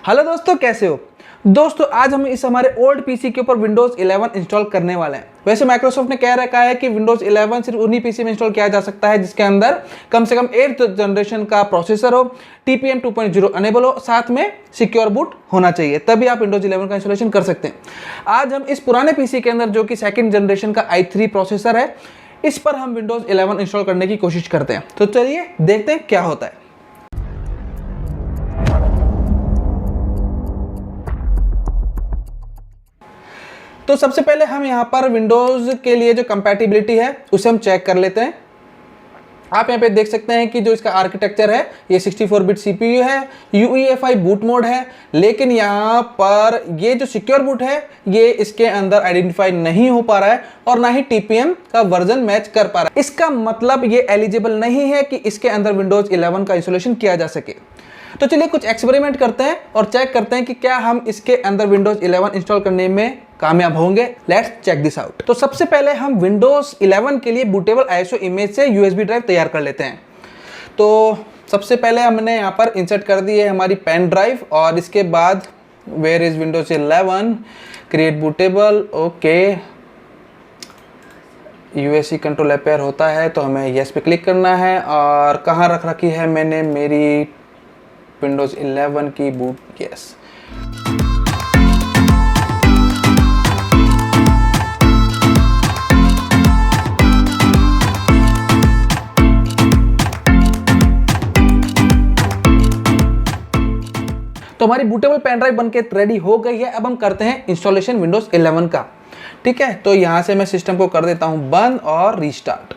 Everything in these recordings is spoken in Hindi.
हेलो दोस्तों, कैसे हो दोस्तों। आज हम इस हमारे ओल्ड पीसी के ऊपर विंडोज 11 इंस्टॉल करने वाले हैं। वैसे माइक्रोसॉफ्ट ने कह रखा है कि विंडोज 11 सिर्फ उन्हीं पीसी में इंस्टॉल किया जा सकता है जिसके अंदर कम से कम 8th जनरेशन का प्रोसेसर हो, TPM 2.0 अनेबल हो, साथ में सिक्योर बूट होना चाहिए, तभी आप विंडोज 11 का इंस्टॉलेशन कर सकते हैं। आज हम इस पुराने पीसी के अंदर जो कि 2nd जनरेशन का i3 प्रोसेसर है, इस पर हम विंडोज 11 इंस्टॉल करने की कोशिश करते हैं। तो चलिए देखते हैं क्या होता है। तो सबसे पहले हम यहाँ पर विंडोज़ के लिए जो कंपैटिबिलिटी है उसे हम चेक कर लेते हैं। आप यहाँ पे देख सकते हैं कि जो इसका आर्किटेक्चर है ये 64 बिट CPU है, UEFI बूट मोड है, लेकिन यहाँ पर ये जो सिक्योर बूट है ये इसके अंदर आइडेंटिफाई नहीं हो पा रहा है और ना ही TPM का वर्जन मैच कर पा रहा है। इसका मतलब ये एलिजिबल नहीं है कि इसके अंदर विंडोज 11 का इंस्टॉलेशन किया जा सके। तो चलिए कुछ एक्सपेरिमेंट करते हैं और चेक करते हैं कि क्या हम इसके अंदर विंडोज 11 इंस्टॉल करने में कामयाब होंगे। Let's check this out. तो सबसे पहले हम विंडोज 11 के लिए बूटेबल ISO इमेज से USB ड्राइव तैयार कर लेते हैं। तो सबसे पहले हमने यहाँ पर इंसर्ट कर दी है हमारी पेन ड्राइव और इसके बाद where is Windows 11 create bootable. Okay, USC control appear होता है तो हमें येस पे क्लिक करना है। और कहाँ रख रखी है मैंने मेरी विंडोज 11 की बूट, यस। तो हमारी बूटेबल पेन ड्राइव बनके रेडी हो गई है। अब हम करते हैं इंस्टॉलेशन विंडोज 11 का। ठीक है, तो यहाँ से मैं सिस्टम को कर देता हूँ बंद और रीस्टार्ट।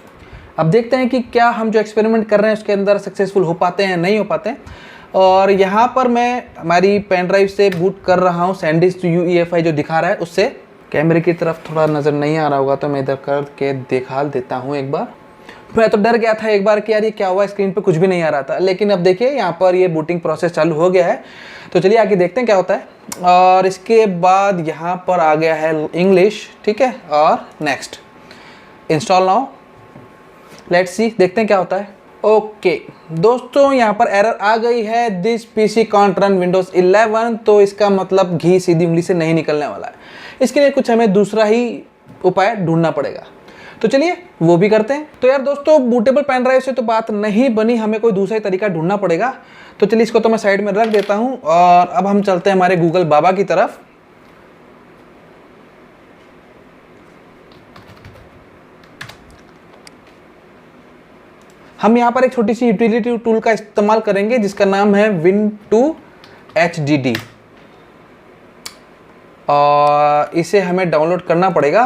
अब देखते हैं कि क्या हम जो एक्सपेरिमेंट कर रहे हैं उसके अंदर सक्सेसफुल हो पाते हैं नहीं हो पाते हैं। और यहाँ पर मैं हमारी पेन ड्राइव से बूट कर रहा हूँ SanDisk UEFI जो दिखा रहा है उससे। कैमरे की तरफ थोड़ा नज़र नहीं आ रहा होगा तो मैं इधर करके दिखा देता हूँ एक बार। मैं तो डर गया था एक बार कि यार ये क्या हुआ, स्क्रीन पे कुछ भी नहीं आ रहा था, लेकिन अब देखिए यहाँ पर ये बूटिंग प्रोसेस चालू हो गया है। तो चलिए आगे देखते हैं क्या होता है। और इसके बाद यहाँ पर आ गया है इंग्लिश, ठीक है, और next install now. Let's see, देखते हैं क्या होता है। ओके दोस्तों, यहाँ पर एरर आ गई है, this PC can't run Windows 11। तो इसका मतलब घी सीधी उंगली से नहीं निकलने वाला है। इसके लिए कुछ हमें दूसरा ही उपाय ढूंढना पड़ेगा। तो चलिए वो भी करते हैं। तो यार दोस्तों, बूटेबल पेन ड्राइव से तो बात नहीं बनी, हमें कोई दूसरा तरीका ढूंढना पड़ेगा। तो चलिए इसको तो मैं साइड में रख देता हूँ और अब हम चलते हैं हमारे गूगल बाबा की तरफ। हम यहाँ पर एक छोटी सी यूटिलिटी टूल का इस्तेमाल करेंगे जिसका नाम है Win2HDD और इसे हमें डाउनलोड करना पड़ेगा।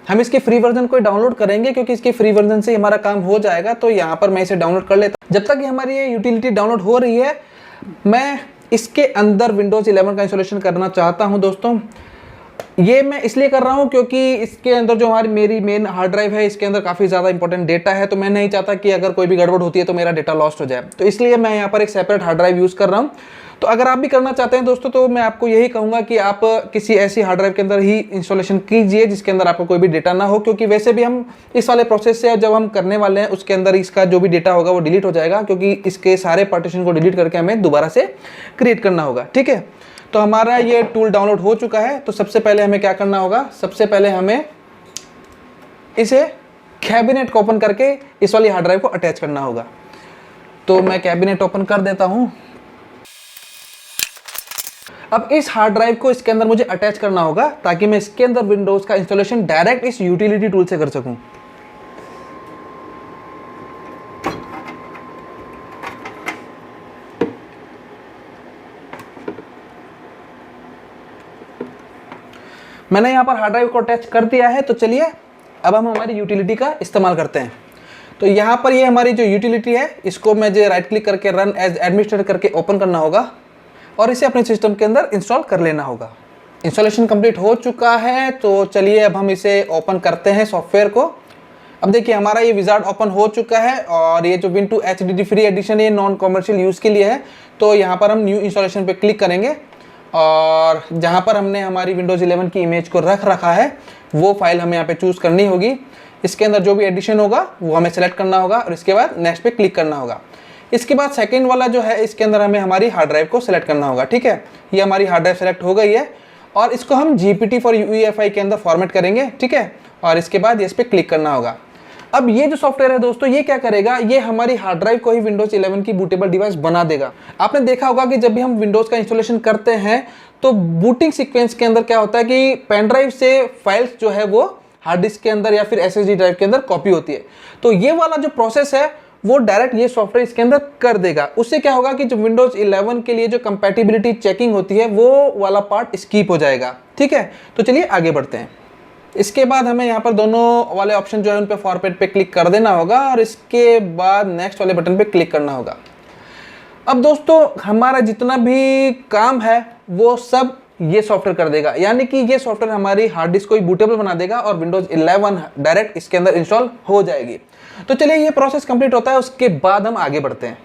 हम इसके फ्री वर्जन को डाउनलोड करेंगे क्योंकि इसके फ्री वर्जन से हमारा काम हो जाएगा। तो यहाँ पर मैं इसे डाउनलोड कर लेता हूँ। जब तक हमारी ये यूटिलिटी डाउनलोड हो रही है, मैं इसके अंदर विंडोज 11 का इंस्टॉलेशन करना चाहता हूँ। दोस्तों ये मैं इसलिए कर रहा हूँ क्योंकि इसके अंदर जो मेरी मेन हार्ड ड्राइव है इसके अंदर काफ़ी ज़्यादा इंपॉर्टेंट डेटा है। तो मैं नहीं चाहता कि अगर कोई भी गड़बड़ होती है तो मेरा डेटा लॉस्ट हो जाए। तो इसलिए मैं यहाँ पर एक सेपरेट हार्ड ड्राइव यूज़ कर रहा हूँ। तो अगर आप भी करना चाहते हैं दोस्तों तो मैं आपको यही कहूँगा कि आप किसी ऐसी हार्ड ड्राइव के अंदर ही इंस्टॉलेशन कीजिए जिसके अंदर आपको कोई भी डेटा ना हो, क्योंकि वैसे भी हम इस वाले प्रोसेस से जब हम करने वाले हैं उसके अंदर इसका जो भी डेटा होगा वो डिलीट हो जाएगा, क्योंकि इसके सारे पार्टीशन को डिलीट करके हमें दोबारा से क्रिएट करना होगा। ठीक है, तो हमारा ये टूल डाउनलोड हो चुका है। तो सबसे पहले हमें क्या करना होगा, सबसे पहले हमें इसे कैबिनेट को ओपन करके इस वाली हार्ड ड्राइव को अटैच करना होगा। तो मैं कैबिनेट ओपन कर देता हूं। अब इस हार्ड ड्राइव को इसके अंदर मुझे अटैच करना होगा ताकि मैं इसके अंदर विंडोज का इंस्टॉलेशन डायरेक्ट इस यूटिलिटी टूल से कर सकूं। मैंने यहाँ पर हार्ड ड्राइव को अटैच कर दिया है। तो चलिए अब हम हमारी यूटिलिटी का इस्तेमाल करते हैं। तो यहाँ पर ये हमारी जो यूटिलिटी है इसको मुझे राइट क्लिक करके रन एज एडमिनिस्ट्रेटर करके ओपन करना होगा और इसे अपने सिस्टम के अंदर इंस्टॉल कर लेना होगा। इंस्टॉलेशन कंप्लीट हो चुका है। तो चलिए अब हम इसे ओपन करते हैं सॉफ्टवेयर को। अब देखिए हमारा ये विजार्ड ओपन हो चुका है और ये जो Win2HDD फ्री एडिशन ये नॉन कॉमर्शियल यूज़ के लिए है। तो यहाँ पर हम न्यू इंस्टॉलेशन पे क्लिक करेंगे और जहाँ पर हमने हमारी विंडोज 11 की इमेज को रख रखा है वो फाइल हमें यहाँ पे चूज़ करनी होगी। इसके अंदर जो भी एडिशन होगा वो हमें सेलेक्ट करना होगा और इसके बाद नेक्स्ट पे क्लिक करना होगा। इसके बाद सेकंड वाला जो है, इसके अंदर हमें हमारी हार्ड ड्राइव को सिलेक्ट करना होगा। ठीक है, ये हमारी हार्ड ड्राइव सेलेक्ट हो गई है और इसको हम GPT फॉर UEFI के अंदर फॉर्मेट करेंगे। ठीक है, और इसके बाद इस पर क्लिक करना होगा। अब ये जो सॉफ्टवेयर है दोस्तों, ये क्या करेगा, ये हमारी हार्ड ड्राइव को ही विंडोज 11 की बूटेबल डिवाइस बना देगा। आपने देखा होगा कि जब भी हम विंडोज का इंस्टॉलेशन करते हैं तो बूटिंग सीक्वेंस के अंदर क्या होता है कि पेन ड्राइव से फाइल्स जो है वो हार्ड डिस्क के अंदर या फिर SSD ड्राइव के अंदर कॉपी होती है। तो ये वाला जो प्रोसेस है वो डायरेक्ट ये सॉफ्टवेयर इसके अंदर कर देगा। उससे क्या होगा कि जो विंडोज 11 के लिए जो कंपैटिबिलिटी चेकिंग होती है वो वाला पार्ट स्किप हो जाएगा। ठीक है, तो चलिए आगे बढ़ते हैं। इसके बाद हमें यहाँ पर दोनों वाले ऑप्शन जो है उन पे फॉरवर्ड पे क्लिक कर देना होगा और इसके बाद नेक्स्ट वाले बटन पे क्लिक करना होगा। अब दोस्तों हमारा जितना भी काम है वो सब ये सॉफ्टवेयर कर देगा, यानी कि ये सॉफ्टवेयर हमारी हार्ड डिस्क को ही बूटेबल बना देगा और विंडोज 11 डायरेक्ट इसके अंदर इंस्टॉल हो जाएगी। तो चलिए ये प्रोसेस कंप्लीट होता है, उसके बाद हम आगे बढ़ते हैं।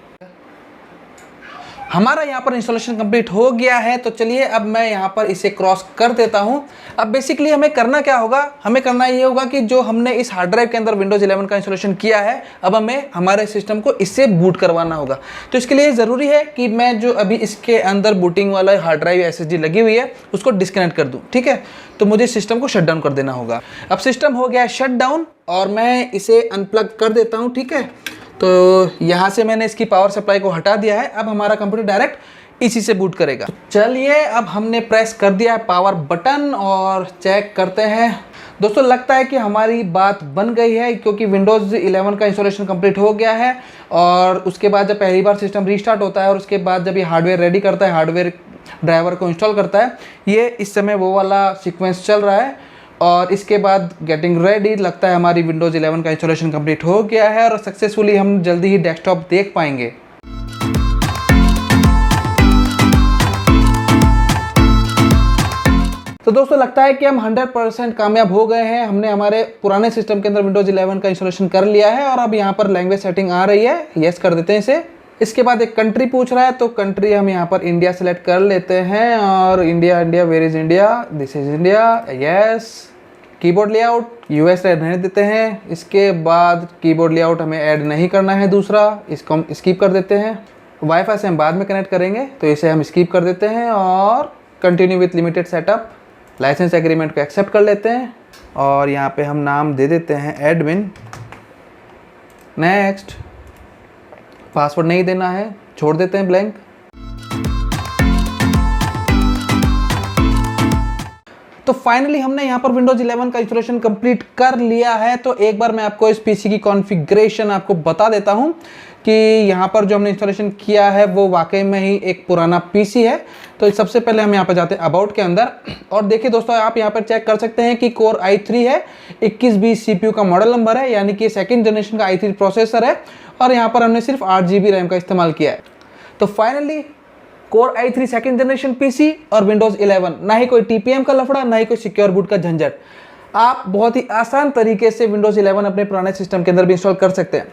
हमारा यहाँ पर इंस्टॉलेशन कंप्लीट हो गया है, तो चलिए अब मैं यहाँ पर इसे क्रॉस कर देता हूँ। अब बेसिकली हमें करना क्या होगा, हमें करना ये होगा कि जो हमने इस हार्ड ड्राइव के अंदर विंडोज 11 का इंस्टॉलेशन किया है, अब हमें हमारे सिस्टम को इससे बूट करवाना होगा। तो इसके लिए ज़रूरी है कि मैं जो अभी इसके अंदर बूटिंग वाला हार्ड ड्राइव SSD लगी हुई है उसको डिस्कनेक्ट कर दूँ। ठीक है, तो मुझे सिस्टम को शट डाउन कर देना होगा। अब सिस्टम हो गया है शट डाउन और मैं इसे अनप्लग कर देता हूँ। ठीक है, तो यहाँ से मैंने इसकी पावर सप्लाई को हटा दिया है। अब हमारा कंप्यूटर डायरेक्ट इसी से बूट करेगा। तो चलिए अब हमने प्रेस कर दिया है पावर बटन और चेक करते हैं। दोस्तों लगता है कि हमारी बात बन गई है, क्योंकि विंडोज़ 11 का इंस्टॉलेशन कंप्लीट हो गया है। और उसके बाद जब पहली बार सिस्टम रीस्टार्ट होता है और उसके बाद जब ये हार्डवेयर रेडी करता है, हार्डवेयर ड्राइवर को इंस्टॉल करता है, ये इस समय वो वाला सीक्वेंस चल रहा है। और इसके बाद गेटिंग रेडी, लगता है हमारी विंडोज़ 11 का इंस्टॉलेशन कंप्लीट हो गया है और सक्सेसफुली हम जल्दी ही डेस्कटॉप देख पाएंगे। तो दोस्तों लगता है कि हम 100% कामयाब हो गए हैं। हमने हमारे पुराने सिस्टम के अंदर विंडोज 11 का इंस्टॉलेशन कर लिया है और अब यहाँ पर लैंग्वेज सेटिंग आ रही है, यस कर देते हैं इसे। इसके बाद एक कंट्री पूछ रहा है, तो कंट्री हम यहाँ पर इंडिया सेलेक्ट कर लेते हैं और India where is India, this is India, yes. Keyboard layout US रहने देते हैं। इसके बाद कीबोर्ड लेआउट हमें ऐड नहीं करना है दूसरा, इसको हम स्किप कर देते हैं। वाईफाई से हम बाद में कनेक्ट करेंगे, तो इसे हम स्किप कर देते हैं और continue with limited setup, license agreement को एक्सेप्ट कर लेते हैं और यहाँ पे हम नाम दे देते हैं एडमिन। नेक्स्ट, पासवर्ड नहीं देना है, छोड़ देते हैं ब्लैंक। तो फाइनली हमने यहाँ पर विंडोज 11 का इंस्टॉलेशन कंप्लीट कर लिया है। तो एक बार मैं आपको इस पीसी की कॉन्फ़िगरेशन आपको बता देता हूँ कि यहाँ पर जो हमने इंस्टॉलेशन किया है वो वाकई में ही एक पुराना पीसी है। तो सबसे पहले हम यहाँ पर जाते हैं अबाउट के अंदर और देखिए दोस्तों, आप यहाँ पर चेक कर सकते हैं कि कोर i3 है, 2120 CPU का मॉडल नंबर है, यानी कि सेकेंड जनरेशन का i3 प्रोसेसर है और यहाँ पर हमने सिर्फ 8 GB रैम का इस्तेमाल किया है। तो finally core i3 second generation PC और विंडोज 11, ना ही कोई TPM का लफड़ा, ना ही कोई सिक्योर बूट का झंझट। आप बहुत ही आसान तरीके से विंडोज 11 अपने पुराने सिस्टम के अंदर भी इंस्टॉल कर सकते हैं।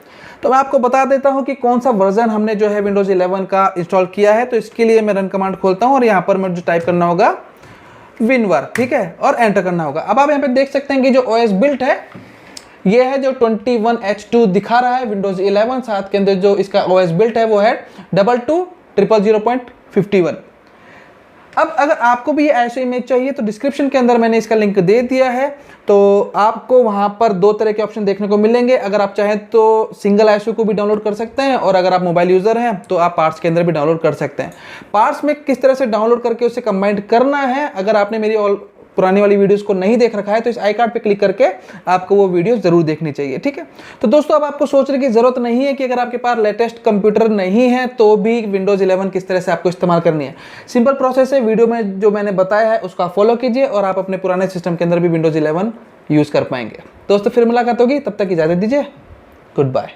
तो मैं आपको बता देता हूं कि कौन सा वर्जन हमने जो है विंडोज 11 का इंस्टॉल किया है। तो इसके लिए मैं रन कमांड खोलता हूं और यहाँ पर मुझे टाइप करना होगा winvar, ठीक है, और एंटर करना होगा। अब आप यहाँ पे देख सकते हैं कि जो OS बिल्ट है ये है जो 21H2 दिखा रहा है विंडोज 11, साथ के अंदर जो इसका OS बिल्ट है वो है 222000.51। अब अगर आपको भी ऐसे इमेज चाहिए तो डिस्क्रिप्शन के अंदर मैंने इसका लिंक दे दिया है। तो आपको वहाँ पर दो तरह के ऑप्शन देखने को मिलेंगे। अगर आप चाहें तो सिंगल ISO को भी डाउनलोड कर सकते हैं और अगर आप मोबाइल यूज़र हैं तो आप पार्ट्स के अंदर भी डाउनलोड कर सकते हैं। पार्ट्स में किस तरह से डाउनलोड करके उसे कंबाइन करना है, अगर आपने मेरी पुरानी वाली वीडियोस को नहीं देख रखा है तो इस आई कार्ड पे क्लिक करके आपको वो वीडियो जरूर देखनी चाहिए, ठीक है। तो दोस्तों अब आपको सोचने की जरूरत नहीं है कि अगर आपके पास लेटेस्ट कंप्यूटर नहीं है तो भी विंडोज 11 किस तरह से आपको इस्तेमाल करनी है। सिंपल प्रोसेस है, वीडियो में जो मैंने बताया है उसका फॉलो कीजिए और आप अपने पुराने सिस्टम के अंदर भी विंडोज 11 यूज कर पाएंगे। दोस्तों फिर मुलाकात होगी, तब तक इजाजत दीजिए, गुड बाय।